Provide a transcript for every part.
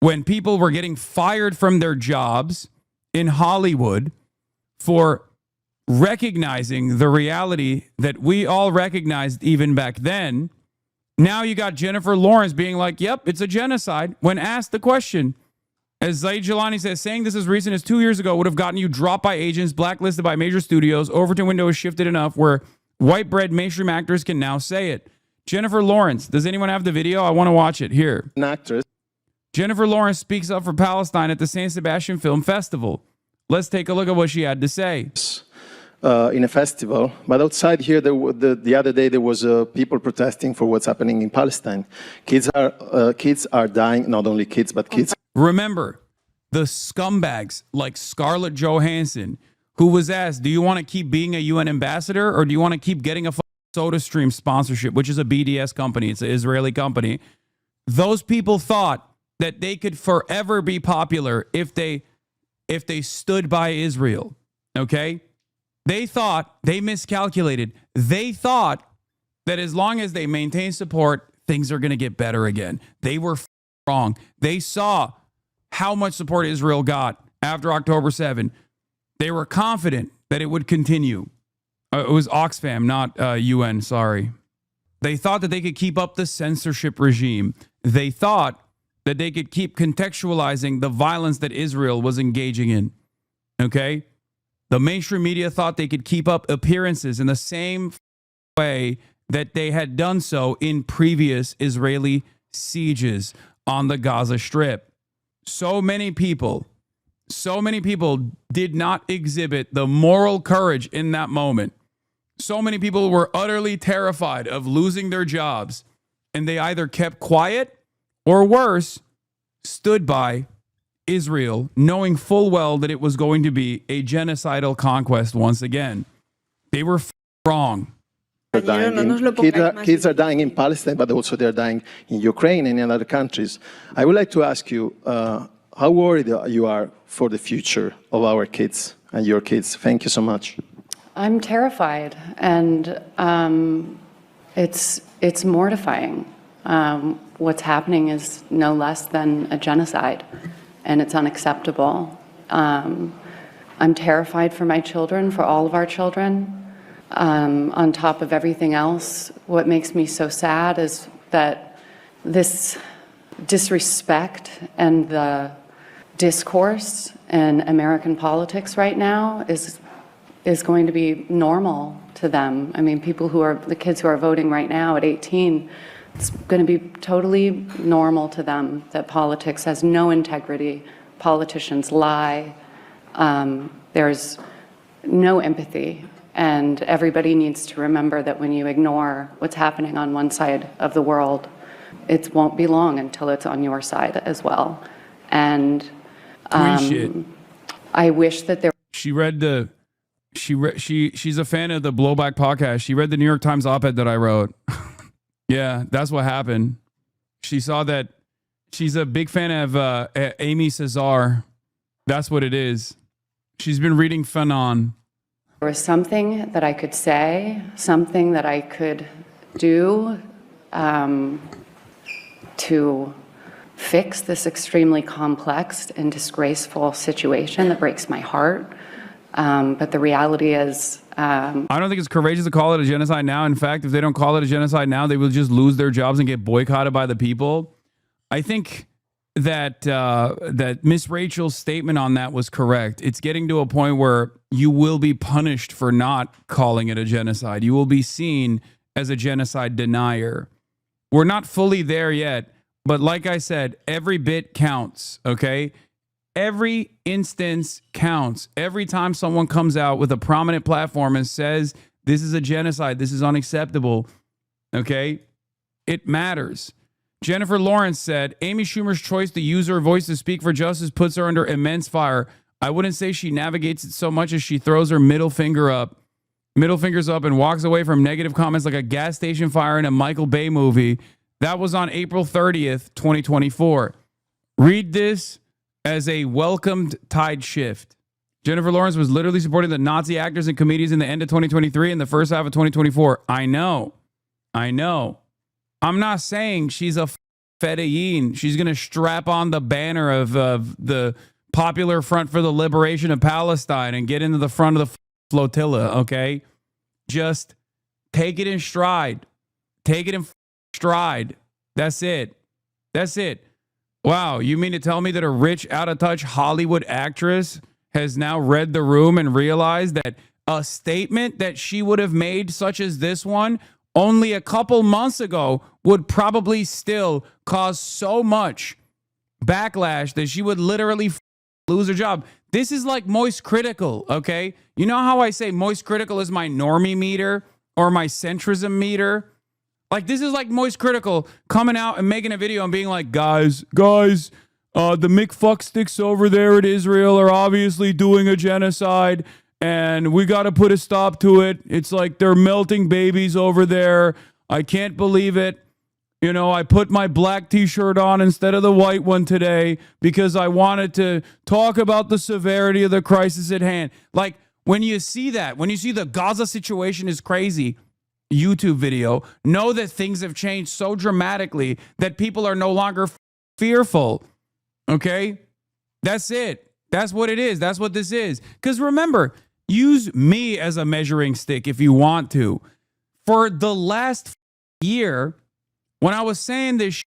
when people were getting fired from their jobs in Hollywood for recognizing the reality that we all recognized even back then. Now you got Jennifer Lawrence being like, yep, it's a genocide, when asked the question. As Zaid Jilani says, saying this as recent as 2 years ago would have gotten you dropped by agents, blacklisted by major studios. Overton window is shifted enough where white bread mainstream actors can now say it. Jennifer Lawrence, does anyone have the video? I want to watch it. Here. An actress. Jennifer Lawrence speaks up for Palestine at the San Sebastian Film Festival. Let's take a look at what she had to say. In a festival, but outside here, the other day there was people protesting for what's happening in Palestine. Kids are dying. Not only kids, but kids. Remember, the scumbags like Scarlett Johansson, who was asked, "Do you want to keep being a UN ambassador, or do you want to keep getting a SodaStream sponsorship, which is a BDS company? It's an Israeli company." Those people thought that they could forever be popular if they stood by Israel. Okay. They thought, they miscalculated. They thought that as long as they maintain support, things are going to get better again. They were wrong. They saw how much support Israel got after October 7. They were confident that it would continue. It was Oxfam, not UN, sorry. They thought that they could keep up the censorship regime. They thought that they could keep contextualizing the violence that Israel was engaging in. Okay? The mainstream media thought they could keep up appearances in the same way that they had done so in previous Israeli sieges on the Gaza Strip. So many people did not exhibit the moral courage in that moment. So many people were utterly terrified of losing their jobs, and they either kept quiet or worse, stood by Israel, knowing full well that it was going to be a genocidal conquest once again. They were wrong. Kids are dying in Palestine, but also they're dying in Ukraine and in other countries. I would like to ask you how worried you are for the future of our kids and your kids. Thank you so much. I'm terrified, and it's mortifying. What's happening is no less than a genocide, and it's unacceptable. I'm terrified for my children, for all of our children. On top of everything else, what makes me so sad is that this disrespect and the discourse in American politics right now is going to be normal to them. I mean, the kids who are voting right now at 18, it's going to be totally normal to them that politics has no integrity. Politicians lie. There's no empathy. And everybody needs to remember that when you ignore what's happening on one side of the world, it won't be long until it's on your side as well. And I wish that there. She's a fan of the Blowback podcast. She read the New York Times op-ed that I wrote. Yeah, that's what happened. She saw that. She's a big fan of Amy Cesar. That's what it is. She's been reading Fanon. There was something that I could say, something that I could do to fix this extremely complex and disgraceful situation that breaks my heart. But the reality is... I don't think it's courageous to call it a genocide now. In fact, if they don't call it a genocide now, they will just lose their jobs and get boycotted by the people. I think that that Miss Rachel's statement on that was correct. It's getting to a point where you will be punished for not calling it a genocide. You will be seen as a genocide denier. We're not fully there yet, but like I said, every bit counts, okay? Every instance counts. Every time someone comes out with a prominent platform and says, this is a genocide, this is unacceptable, okay? It matters. Jennifer Lawrence said, Amy Schumer's choice to use her voice to speak for justice puts her under immense fire. I wouldn't say she navigates it so much as she throws her middle fingers up and walks away from negative comments like a gas station fire in a Michael Bay movie. That was on April 30th, 2024. Read this as a welcomed tide shift. Jennifer Lawrence was literally supporting the Nazi actors and comedians in the end of 2023 and the first half of 2024. I know. I'm not saying she's a Fedayeen. She's going to strap on the banner of the Popular Front for the Liberation of Palestine and get into the front of the flotilla, okay? Just take it in stride. Take it in stride. That's it. That's it. Wow, you mean to tell me that a rich, out-of-touch Hollywood actress has now read the room and realized that a statement that she would have made, such as this one, only a couple months ago would probably still cause so much backlash that she would literally lose her job? This is like Moist Critical, okay? You know how I say Moist Critical is my normie meter or my centrism meter? Like, this is like Moist Critical coming out and making a video and being like, guys, the McFucksticks over there in Israel are obviously doing a genocide, and we got to put a stop to it. It's like they're melting babies over there. I can't believe it. You know, I put my black t-shirt on instead of the white one today because I wanted to talk about the severity of the crisis at hand. Like, when you see that, when you see the Gaza situation is crazy YouTube video, know that things have changed so dramatically that people are no longer fearful. Okay? That's it. That's what it is. That's what this is. Because remember, use me as a measuring stick if you want to. For the last year, when I was saying this,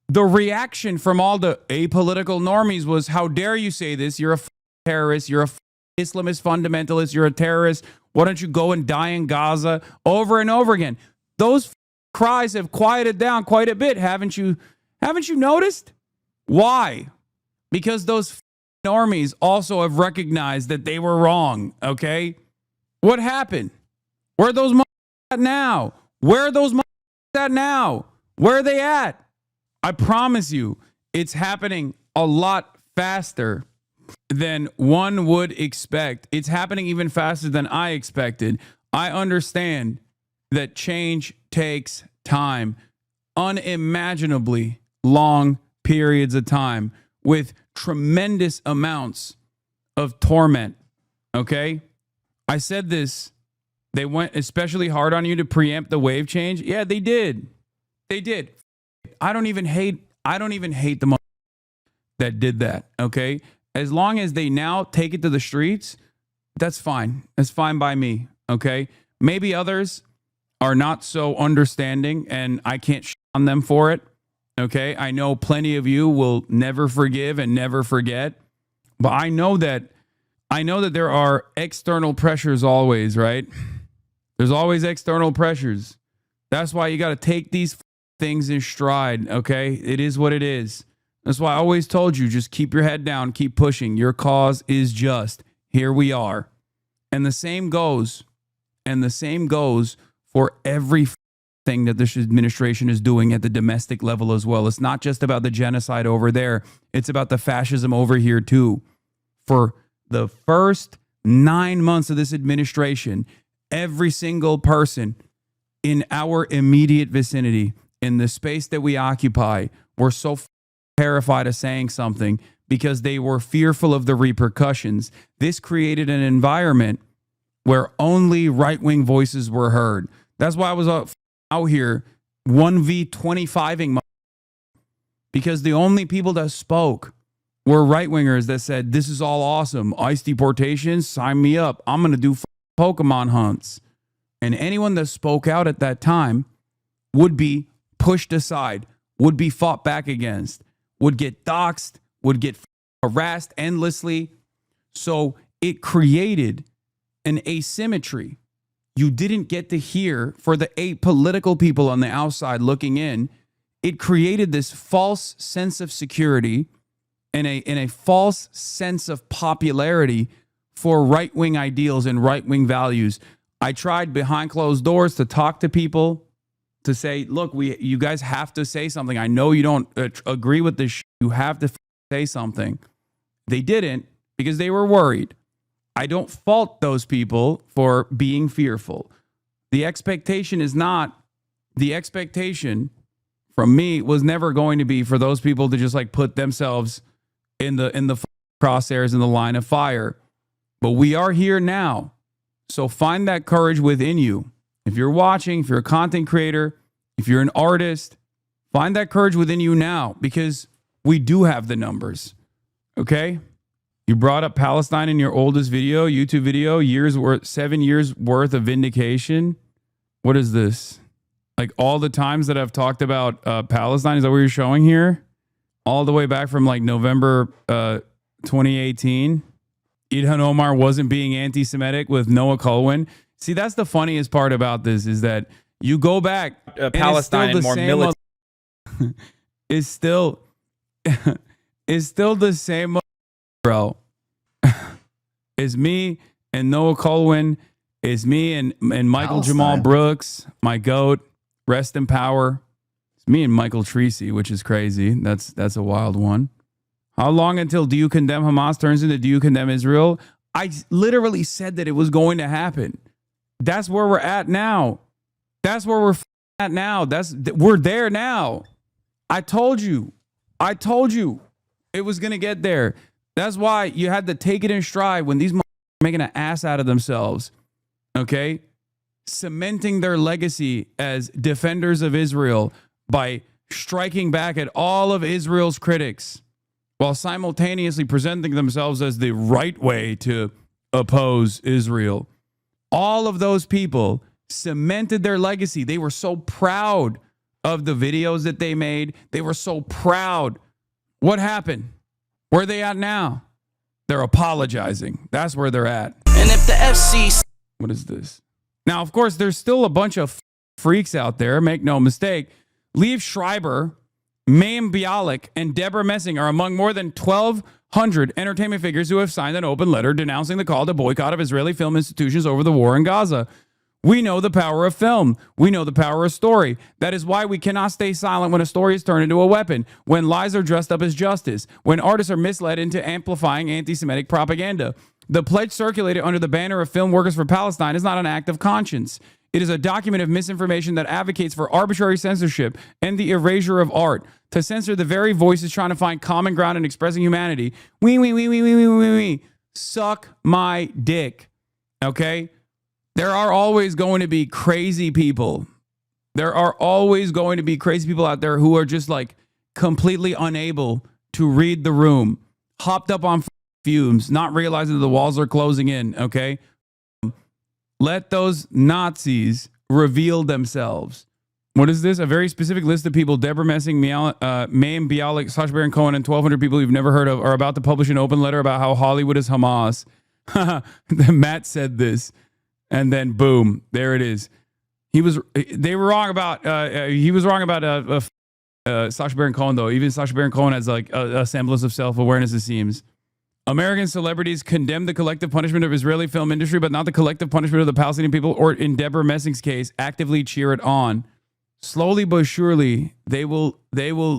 the reaction from all the apolitical normies was, how dare you say this? You're a terrorist. You're a Islamist fundamentalist. You're a terrorist. Why don't you go and die in Gaza? Over and over again. Those cries have quieted down quite a bit. Haven't you noticed? Why? Because those normies also have recognized that they were wrong. Okay? What happened? Where are those at now? Where are those at now? Where are they at? I promise you, it's happening a lot faster than one would expect. It's happening even faster than I expected. I understand that change takes time, unimaginably long periods of time with tremendous amounts of torment. Okay? I said this. They went especially hard on you to preempt the wave change. Yeah, they did. They did. I don't even hate the that did that. Okay? As long as they now take it to the streets, that's fine. That's fine by me. Okay? Maybe others are not so understanding and I can't on them for it. Okay? I know plenty of you will never forgive and never forget. But I know that there are external pressures always, right? There's always external pressures. That's why you got to take these things in stride, okay? It is what it is. That's why I always told you, just keep your head down, keep pushing. Your cause is just. Here we are. And the same goes for everything that this administration is doing at the domestic level as well. It's not just about the genocide over there. It's about the fascism over here too. For the first 9 months of this administration, every single person in our immediate vicinity, in the space that we occupy, were so terrified of saying something because they were fearful of the repercussions. This created an environment where only right-wing voices were heard. That's why I was out here 1v25ing because the only people that spoke were right-wingers that said, this is all awesome. ICE deportations, sign me up. I'm going to do Pokemon hunts. And anyone that spoke out at that time would be pushed aside, would be fought back against, would get doxxed, would get harassed endlessly. So it created an asymmetry. You didn't get to hear, for the apolitical people on the outside looking in, it created this false sense of security and a false sense of popularity for right-wing ideals and right-wing values. I tried behind closed doors to talk to people, to say, look, you guys have to say something. I know you don't agree with this. You have to say something. They didn't because they were worried. I don't fault those people for being fearful. The expectation from me was never going to be for those people to just like put themselves in the crosshairs in the line of fire. But we are here now. So find that courage within you. If you're watching, if you're a content creator, if you're an artist, Find that courage within you now, because we do have the numbers. Okay? You brought up Palestine in your oldest video, YouTube video, 7 years worth of vindication. What is this? Like all the times that I've talked about Palestine, is that what you're showing here? All the way back from like November 2018. Ilhan Omar wasn't being anti-Semitic with Noah Colwyn. See, that's the funniest part about this, is that you go back, Palestine and more military. Is still the same, bro. It's me and Noah Colwyn. It's me and Michael Palestine. Jamal Brooks, my goat. Rest in power. It's me and Michael Treacy, which is crazy. That's a wild one. How long until do you condemn Hamas turns into do you condemn Israel? I literally said that it was going to happen. That's where we're at now. That's where we're at now. We're there now. I told you it was going to get there. That's why you had to take it in stride when these are making an ass out of themselves. Okay? Cementing their legacy as defenders of Israel by striking back at all of Israel's critics while simultaneously presenting themselves as the right way to oppose Israel. All of those people cemented their legacy. They were so proud of the videos that they made. They were so proud. What happened? Where are they at now? They're apologizing. That's where they're at. And if the FC... What is this? Now, of course, there's still a bunch of freaks out there. Make no mistake. Liev Schreiber, Mayim Bialik, and Deborah Messing are among more than 1,200 entertainment figures who have signed an open letter denouncing the call to boycott of Israeli film institutions over the war in Gaza. We know the power of film. We know the power of story. That is why we cannot stay silent when a story is turned into a weapon, when lies are dressed up as justice, when artists are misled into amplifying anti-Semitic propaganda. The pledge circulated under the banner of Film Workers for Palestine is not an act of conscience. It is a document of misinformation that advocates for arbitrary censorship and the erasure of art, to censor the very voices trying to find common ground in expressing humanity. We. Suck my dick. Okay? There are always going to be crazy people. There are always going to be crazy people out there who are just like completely unable to read the room, hopped up on fumes, not realizing that the walls are closing in, okay? Let those Nazis reveal themselves. What is this? A very specific list of people, Deborah Messing, Mayim Bialik, Sacha Baron Cohen, and 1,200 people you've never heard of are about to publish an open letter about how Hollywood is Hamas. Matt said this. And then boom, there it is. He was wrong about Sacha Baron Cohen, though. Even Sacha Baron Cohen has like a semblance of self-awareness, it seems. American celebrities condemn the collective punishment of Israeli film industry, but not the collective punishment of the Palestinian people, or in Deborah Messing's case, actively cheer it on. Slowly but surely, they will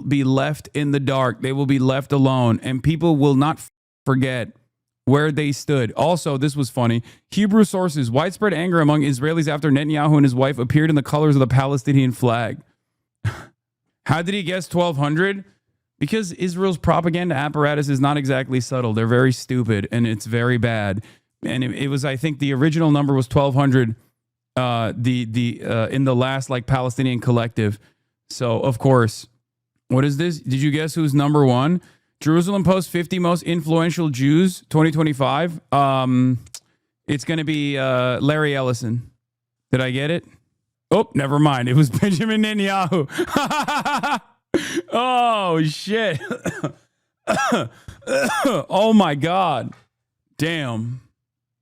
be left in the dark. They will be left alone, and people will not forget where they stood. Also, this was funny. Hebrew sources, widespread anger among Israelis after Netanyahu and his wife appeared in the colors of the Palestinian flag. How did he guess 1,200? Because Israel's propaganda apparatus is not exactly subtle. They're very stupid, and it's very bad. And it was, I think the original number was 1,200 in the last like Palestinian collective. So, of course, what is this? Did you guess who's number one? Jerusalem Post 50 most influential Jews 2025. It's going to be Larry Ellison. Did I get it? Oh, never mind. It was Benjamin Netanyahu. Oh, shit. Oh, my God. Damn.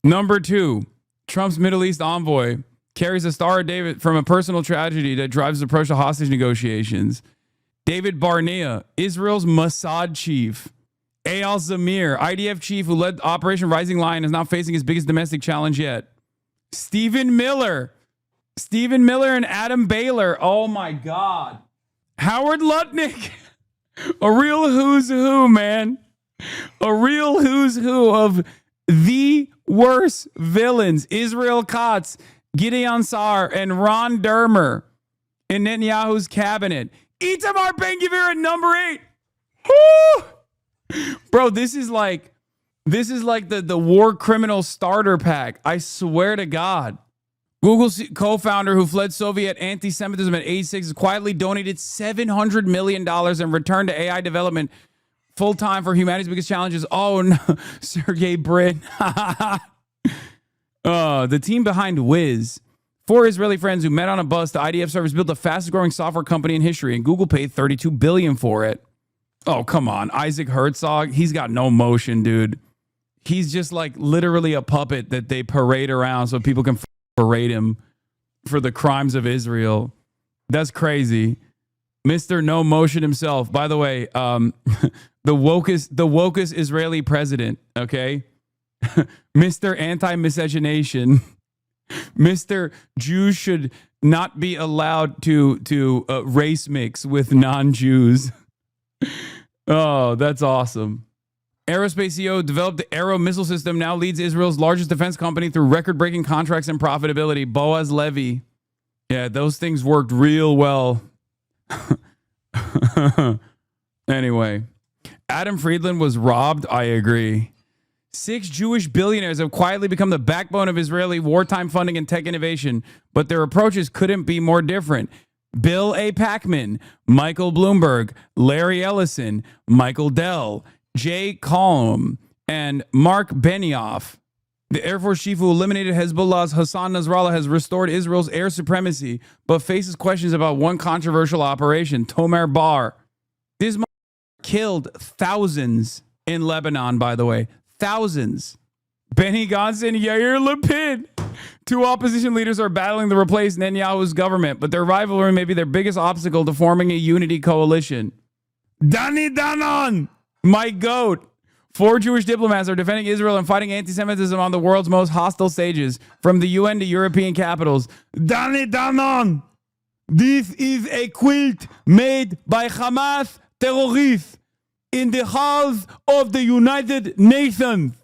Number two, Trump's Middle East envoy carries a Star of David from a personal tragedy that drives the approach to hostage negotiations. David Barnea, Israel's Mossad chief. Eyal Zamir, IDF chief who led Operation Rising Lion, is now facing his biggest domestic challenge yet. Stephen Miller and Adam Baylor. Oh, my God. Howard Lutnick. A real who's who, man. A real who's who of the worst villains. Israel Katz, Gideon Sa'ar, and Ron Dermer in Netanyahu's cabinet. Itamar Ben-Gvir at number 8. Woo! Bro, this is like the war criminal starter pack. I swear to God. Google co-founder who fled Soviet anti-Semitism at age 6 has quietly donated $700 million and returned to AI development full-time for humanity's biggest challenges. Oh, no. Sergey Brin. The team behind Wiz, 4 Israeli friends who met on a bus, the IDF service built the fastest growing software company in history, and Google paid $32 billion for it. Oh, come on. Isaac Herzog, he's got no motion, dude. He's just like literally a puppet that they parade around so people can berate him for the crimes of Israel. That's crazy. Mr. No Motion himself. By the way, the wokest Israeli president, okay? Mr. Anti-Miscegenation. Mr. Jews should not be allowed to race mix with non-Jews. Oh, that's awesome. Aerospace CEO developed the Aero missile system, now leads Israel's largest defense company through record-breaking contracts and profitability. Boaz Levy. Yeah, those things worked real well. Anyway, Adam Friedland was robbed. I agree. 6 Jewish billionaires have quietly become the backbone of Israeli wartime funding and tech innovation, but their approaches couldn't be more different. Bill A. Packman, Michael Bloomberg, Larry Ellison, Michael Dell, Jay Colm, and Mark Benioff. The Air Force chief who eliminated Hezbollah's Hassan Nasrallah has restored Israel's air supremacy, but faces questions about one controversial operation, Tomer Bar. This killed thousands in Lebanon, by the way. Thousands. Benny Gantz and Yair Lapid. 2 opposition leaders are battling to replace Netanyahu's government, but their rivalry may be their biggest obstacle to forming a unity coalition. Dani Danon, my goat. 4 Jewish diplomats are defending Israel and fighting anti-Semitism on the world's most hostile stages, from the UN to European capitals. Dani Danon, this is a quilt made by Hamas terrorists in the halls of the United Nations.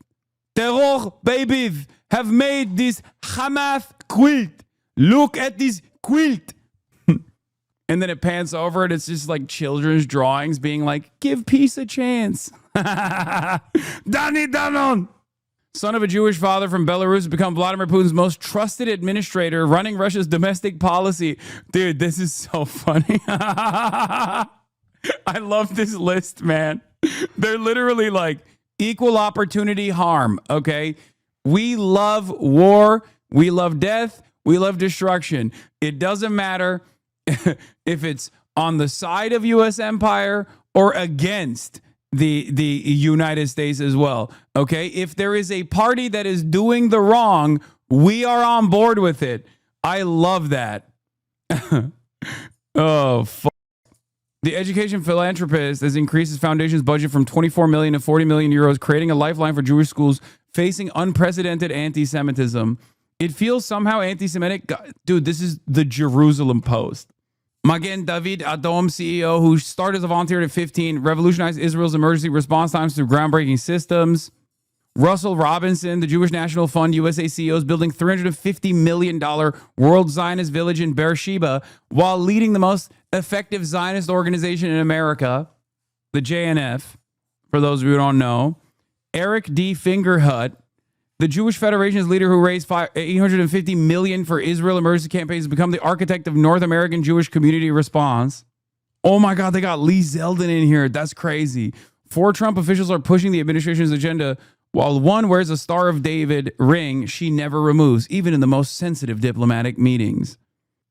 Terror babies have made this Hamas quilt. Look at this quilt. And then it pans over and it's just like children's drawings being like, give peace a chance. Dani Danon. Son of a Jewish father from Belarus has become Vladimir Putin's most trusted administrator, running Russia's domestic policy. Dude, this is so funny. I love this list, man. They're literally like equal opportunity harm, okay? We love war. We love death. We love destruction. It doesn't matter if it's on the side of U.S. empire or against the United States as well, okay? If there is a party that is doing the wrong, we are on board with it. I love that. Oh, fuck. The education philanthropist has increased his foundation's budget from 24 million to 40 million euros, creating a lifeline for Jewish schools facing unprecedented anti-Semitism. It feels somehow anti-Semitic. Dude, this is the Jerusalem Post. Magen David Adom, CEO, who started as a volunteer at 15, revolutionized Israel's emergency response times through groundbreaking systems. Russell Robinson, the Jewish National Fund USA CEO, is building $350 million World Zionist Village in Beersheba while leading the most effective Zionist organization in America, the JNF, for those of you who don't know. Eric D. Fingerhut, the Jewish Federation's leader who raised $850 million for Israel emergency campaigns, has become the architect of North American Jewish community response. Oh my God, they got Lee Zeldin in here. That's crazy. 4 Trump officials are pushing the administration's agenda, while one wears a Star of David ring she never removes, even in the most sensitive diplomatic meetings.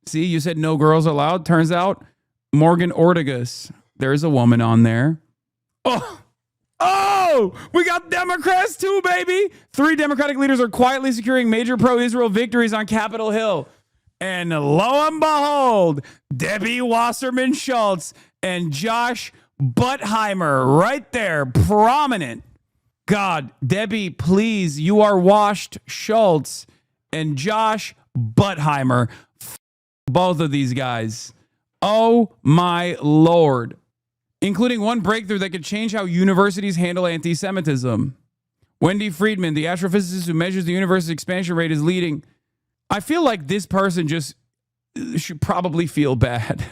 See, you said no girls allowed. Turns out Morgan Ortagus, there's a woman on there. Oh, we got Democrats too, baby. 3 Democratic leaders are quietly securing major pro-Israel victories on Capitol Hill. And lo and behold, Debbie Wasserman Schultz and Josh Buttheimer right there, prominent. God, Debbie, please, you are washed, Schultz and Josh Buttheimer. Both of these guys. Oh my Lord. Including one breakthrough that could change how universities handle anti-Semitism. Wendy Friedman, the astrophysicist who measures the universe's expansion rate, is leading. I feel like this person just should probably feel bad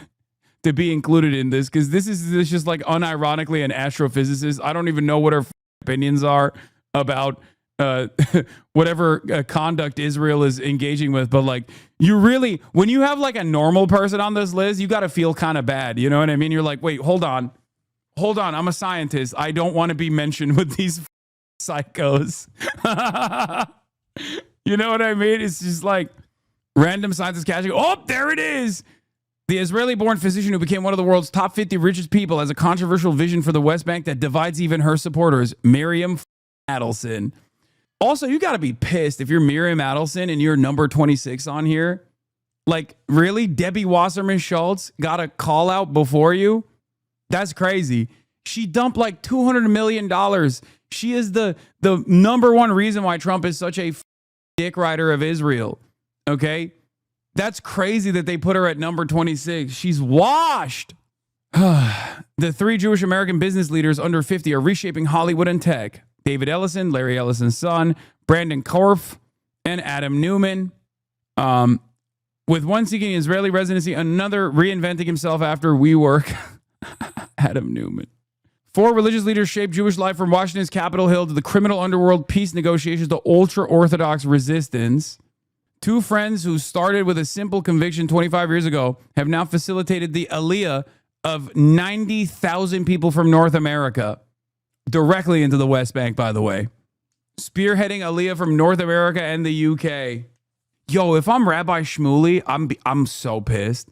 to be included in this, because this is just like unironically an astrophysicist. I don't even know what her opinions are about whatever conduct Israel is engaging with. But like, you really, when you have like a normal person on this list, you got to feel kind of bad. You know what I mean? You're like, wait, hold on. I'm a scientist. I don't want to be mentioned with these psychos. You know what I mean? It's just like random scientists catching. Oh, there it is. The Israeli-born physician who became one of the world's top 50 richest people has a controversial vision for the West Bank that divides even her supporters. Miriam Adelson. Also, you got to be pissed if you're Miriam Adelson and you're number 26 on here. Like, really? Debbie Wasserman Schultz got a call out before you? That's crazy. She dumped like $200 million. She is the number one reason why Trump is such a dick rider of Israel. Okay? That's crazy that they put her at number 26. She's washed. The three Jewish American business leaders under 50 are reshaping Hollywood and tech. David Ellison, Larry Ellison's son, Brandon Korf, and Adam Newman. With one seeking Israeli residency, another reinventing himself after WeWork. Adam Newman. Four religious leaders shaped Jewish life from Washington's Capitol Hill to the criminal underworld peace negotiations to ultra-Orthodox resistance. Two friends who started with a simple conviction 25 years ago have now facilitated the aliyah of 90,000 people from North America directly into the West Bank, by the way. Spearheading aliyah from North America and the UK. Yo, if I'm Rabbi Shmuley, I'm so pissed.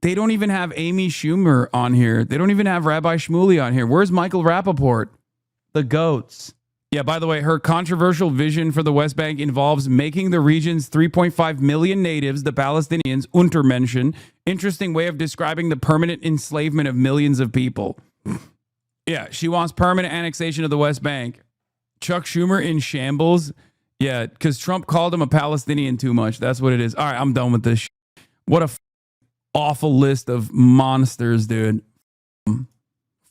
They don't even have Amy Schumer on here. They don't even have Rabbi Shmuley on here. Where's Michael Rappaport? The goats. Yeah, by the way, her controversial vision for the West Bank involves making the region's 3.5 million natives, the Palestinians, Untermenschen. Interesting way of describing the permanent enslavement of millions of people. Yeah, she wants permanent annexation of the West Bank. Chuck Schumer in shambles. Yeah, because Trump called him a Palestinian too much. That's what it is. All right, I'm done with this. What a awful list of monsters, dude.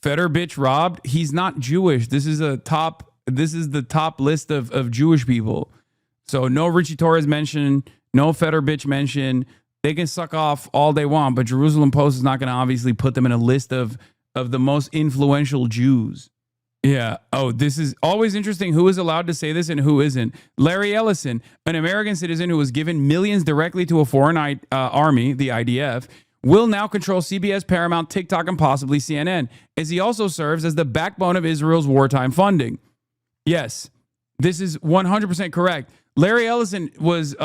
Feder bitch robbed. He's not Jewish. This is the top list of Jewish people. So no Richie Torres mentioned, no Feder bitch mentioned. They can suck off all they want, but Jerusalem Post is not going to obviously put them in a list of the most influential Jews. Yeah. Oh, this is always interesting. Who is allowed to say this and who isn't? Larry Ellison, an American citizen who was given millions directly to a foreign army, the IDF, will now control CBS, Paramount, TikTok, and possibly CNN, as he also serves as the backbone of Israel's wartime funding. Yes, this is 100% correct. Larry Ellison was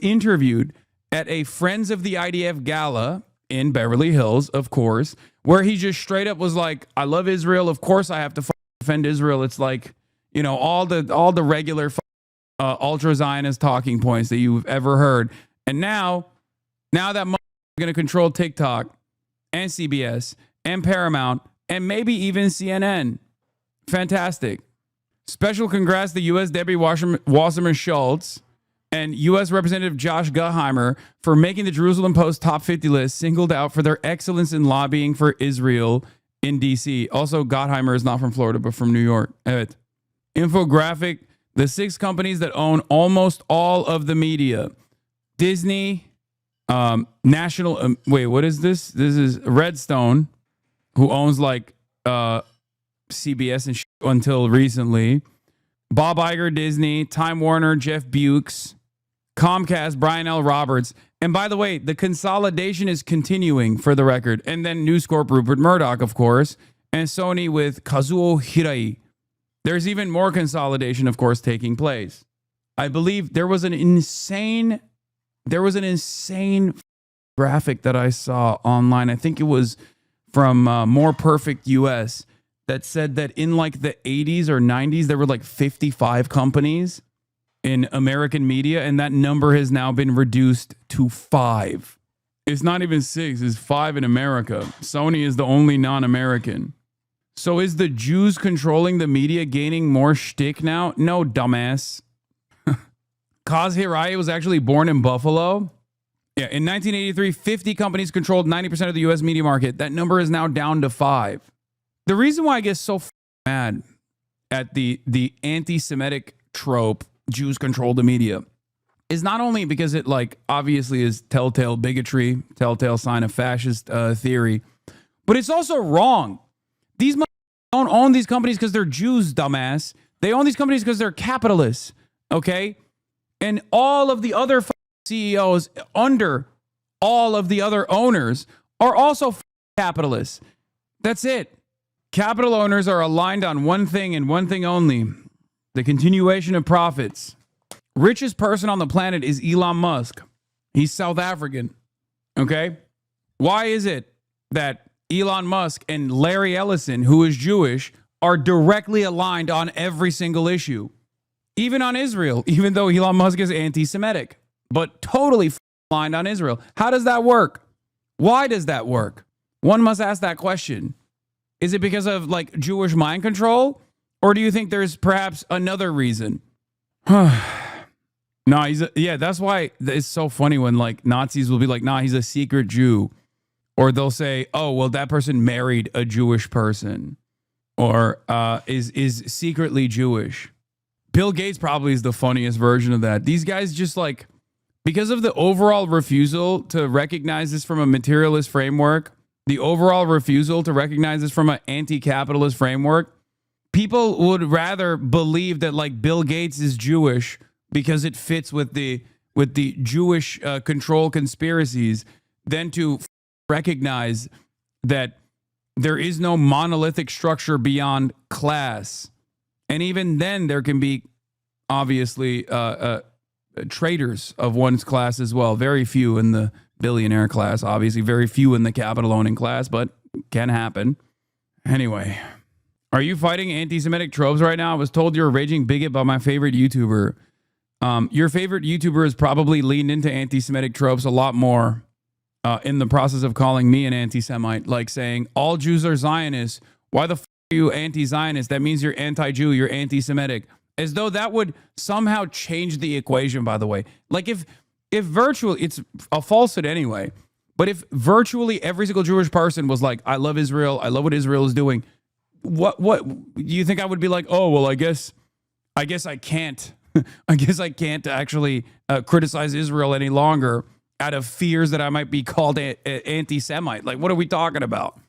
interviewed at a Friends of the IDF gala in Beverly Hills, of course, where he just straight up was like, I love Israel. Of course I have to defend Israel. It's like, you know, all the regular ultra-Zionist talking points that you've ever heard. And now that I'm going to control TikTok and CBS and Paramount and maybe even CNN. Fantastic. Special congrats to U.S. Debbie Wasserman Schultz and U.S. Representative Josh Gottheimer for making the Jerusalem Post top 50 list, singled out for their excellence in lobbying for Israel in D.C. Also, Gottheimer is not from Florida, but from New York. Evet. Infographic, the 6 companies that own almost all of the media. Disney, National, what is this? This is Redstone, who owns like CBS and until recently. Bob Iger, Disney, Time Warner, Jeff Bukes, Comcast, Brian L. Roberts. And by the way, the consolidation is continuing for the record. And then News Corp, Rupert Murdoch, of course, and Sony with Kazuo Hirai. There's even more consolidation, of course, taking place. I believe there was an insane graphic that I saw online. I think it was from More Perfect US that said that in like the 80s or 90s, there were like 55 companies in American media, and that number has now been reduced to 5. It's not even 6, it's 5 in America. Sony is the only non-American. So is the Jews controlling the media gaining more shtick now? No, dumbass. Kaz Hirai was actually born in Buffalo. Yeah, in 1983, 50 companies controlled 90% of the U.S. media market. That number is now down to 5. The reason why I get so mad at the anti-Semitic trope, Jews control the media, is not only because it like obviously is telltale bigotry, telltale sign of fascist theory, but it's also wrong. These don't own these companies because they're Jews, dumbass. They own these companies because they're capitalists, okay? And all of the other CEOs under all of the other owners are also capitalists. That's it. Capital owners are aligned on one thing and one thing only: the continuation of profits. Richest person on the planet is Elon Musk. He's South African, okay? Why is it that Elon Musk and Larry Ellison, who is Jewish, are directly aligned on every single issue? Even on Israel, even though Elon Musk is anti-Semitic, but totally aligned on Israel. How does that work? Why does that work? One must ask that question. Is it because of like Jewish mind control? Or do you think there's perhaps another reason? No, that's why it's so funny when like Nazis will be like, nah, he's a secret Jew. Or they'll say, oh, well, that person married a Jewish person or is secretly Jewish. Bill Gates probably is the funniest version of that. These guys just like, because of the overall refusal to recognize this from a materialist framework, the overall refusal to recognize this from an anti-capitalist framework, people would rather believe that like Bill Gates is Jewish because it fits with the Jewish control conspiracies than to recognize that there is no monolithic structure beyond class. And even then there can be obviously traitors of one's class as well. Very few in the billionaire class, obviously very few in the capital owning class, but can happen. Anyway, are you fighting anti-Semitic tropes right now? I was told you're a raging bigot by my favorite YouTuber. Your favorite YouTuber has probably leaned into anti-Semitic tropes a lot more in the process of calling me an anti-Semite, like saying all Jews are Zionists. Why the f are you anti-Zionist? That means you're anti-Jew, you're anti-Semitic. As though that would somehow change the equation, by the way. Like if virtually, it's a falsehood anyway, but if virtually every single Jewish person was like, I love Israel, I love what Israel is doing, what you think I would be like, oh, well, I guess I can't. I guess I can't actually criticize Israel any longer out of fears that I might be called anti-Semite. Like, what are we talking about?